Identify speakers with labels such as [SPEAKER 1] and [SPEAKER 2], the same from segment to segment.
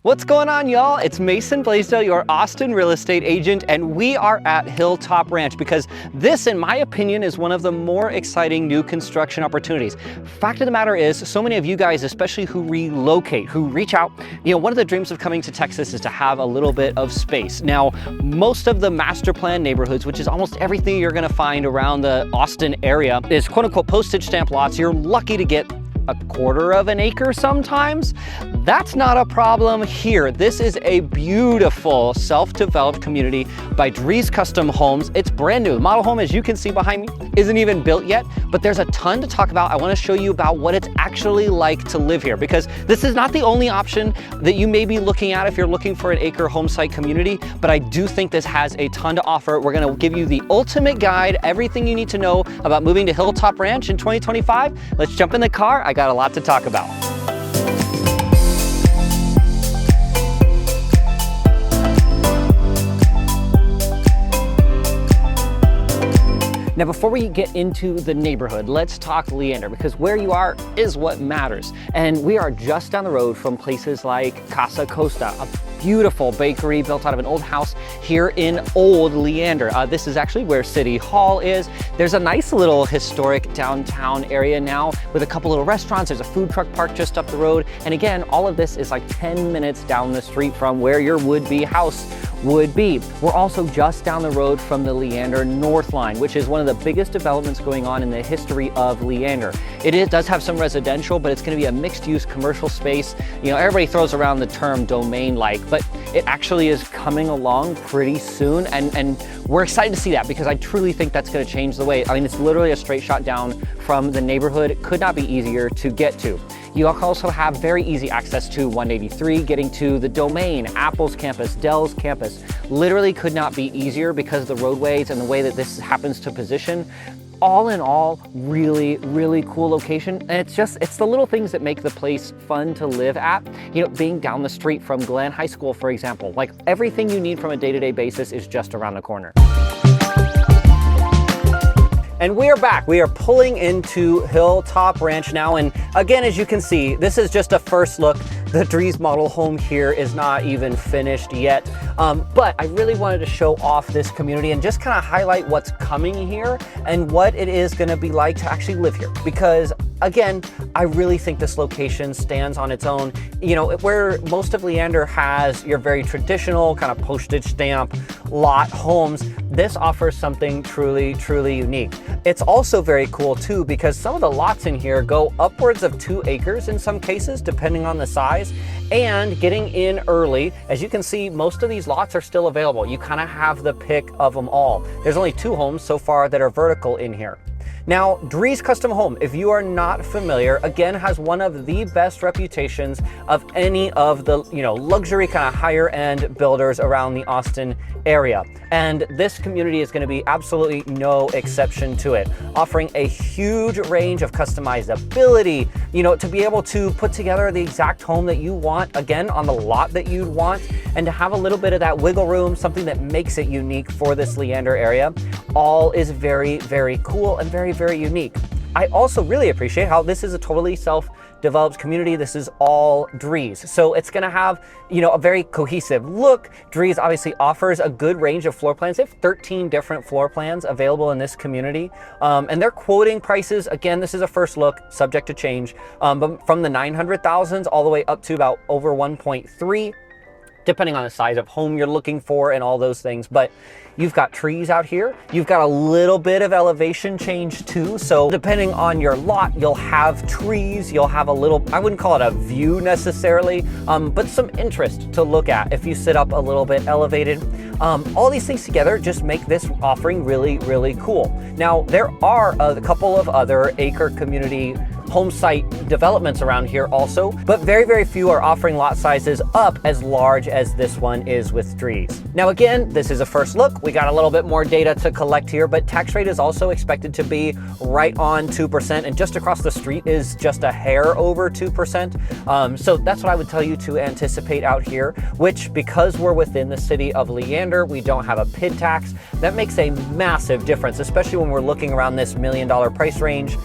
[SPEAKER 1] What's going on, y'all? It's Mason Bleasdell, your Austin real estate agent, and we are at Hilltop Ranch because this, in my opinion, is one of the more exciting new construction opportunities. Fact of the matter is, so many of you guys, especially who relocate, who reach out, one of the dreams of coming to Texas is to have a little bit of space. Now, most of the master plan neighborhoods, which is almost everything you're gonna find around the Austin area, is quote unquote postage stamp lots. You're lucky to get a quarter of an acre sometimes. That's not a problem here. This is a beautiful self-developed community by Drees Custom Homes. It's brand new. The model home, as you can see behind me, isn't even built yet, but there's a ton to talk about. I want to show you about what it's actually like to live here, because this is not the only option that you may be looking at if you're looking for an acre home site community, but I do think this has a ton to offer. We're going to give you the ultimate guide, everything you need to know about moving to Hilltop Ranch in 2025. Let's jump in the car. I got a lot to talk about. Now, before we get into the neighborhood, let's talk Leander, because where you are is what matters. And we are just down the road from places like Casa Costa, a beautiful bakery built out of an old house here in old Leander. This is actually where City Hall is. There's a nice little historic downtown area now with a couple little restaurants. There's a food truck park just up the road. And again, all of this is like 10 minutes down the street from where your would-be house would be. We're also just down the road from the Leander North Line, which is one of the biggest developments going on in the history of Leander. It does have some residential, but it's going to be a mixed-use commercial space. Everybody throws around the term domain-like, but it actually is coming along pretty soon, and we're excited to see that because I truly think that's going to change the way. I mean, it's literally a straight shot down from the neighborhood. It could not be easier to get to. You also have very easy access to 183, getting to the Domain, Apple's campus, Dell's campus. Literally could not be easier because of the roadways and the way that this happens to position. All in all, really, really cool location. And it's the little things that make the place fun to live at. Being down the street from Glenn High School, for example, like everything you need from a day-to-day basis is just around the corner. And we are back. We are pulling into Hilltop Ranch now. And again, as you can see, this is just a first look. The Drees model home here is not even finished yet. But I really wanted to show off this community and just kind of highlight what's coming here and what it is going to be like to actually live here. Because again, I really think this location stands on its own. Where most of Leander has your very traditional kind of postage stamp lot homes, this offers something truly, truly unique. It's also very cool too, because some of the lots in here go upwards of 2 acres in some cases, depending on the size. And getting in early, as you can see, most of these lots are still available. You kind of have the pick of them all. There's only 2 homes so far that are vertical in here. Now, Drees Custom Home, if you are not familiar, again, has one of the best reputations of any of the, luxury kind of higher end builders around the Austin area. And this community is going to be absolutely no exception to it, offering a huge range of customizability, to be able to put together the exact home that you want, again, on the lot that you'd want, and to have a little bit of that wiggle room, something that makes it unique for this Leander area. All is very, very cool and very, very unique. I also really appreciate how this is a totally self-developed community. This is all Drees. So it's going to have, a very cohesive look. Drees obviously offers a good range of floor plans. They have 13 different floor plans available in this community. And they're quoting prices. Again, this is a first look, subject to change, but from the 900,000s all the way up to about over 1.3. Depending on the size of home you're looking for and all those things. But you've got trees out here. You've got a little bit of elevation change too. So depending on your lot, you'll have trees, you'll have a little, I wouldn't call it a view necessarily, but some interest to look at if you sit up a little bit elevated. All these things together just make this offering really, really cool. Now, there are a couple of other acre community home site developments around here also, but very, very few are offering lot sizes up as large as this one is with Drees. Now again, this is a first look. We got a little bit more data to collect here, but tax rate is also expected to be right on 2%, and just across the street is just a hair over 2%. So that's what I would tell you to anticipate out here, which, because we're within the city of Leander, we don't have a PID tax. That makes a massive difference, especially when we're looking around this $1 million price range.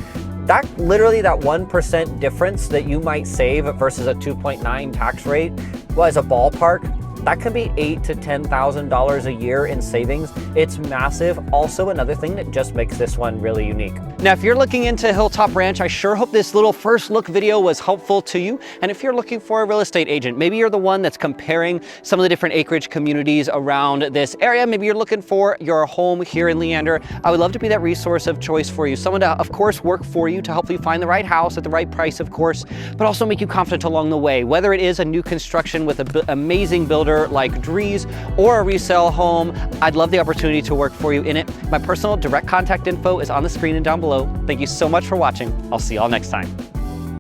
[SPEAKER 1] Literally that 1% difference that you might save versus a 2.9 tax rate well, as a ballpark, that could be $8,000 to $10,000 a year in savings. It's massive. Also, another thing that just makes this one really unique. Now, if you're looking into Hilltop Ranch, I sure hope this little first look video was helpful to you. And if you're looking for a real estate agent, maybe you're the one that's comparing some of the different acreage communities around this area. Maybe you're looking for your home here in Leander. I would love to be that resource of choice for you. Someone to, of course, work for you to help you find the right house at the right price, of course, but also make you confident along the way. Whether it is a new construction with an amazing builder like Drees or a resale home, I'd love the opportunity to work for you in it. My personal direct contact info is on the screen and down below. Thank you so much for watching. I'll see y'all next time.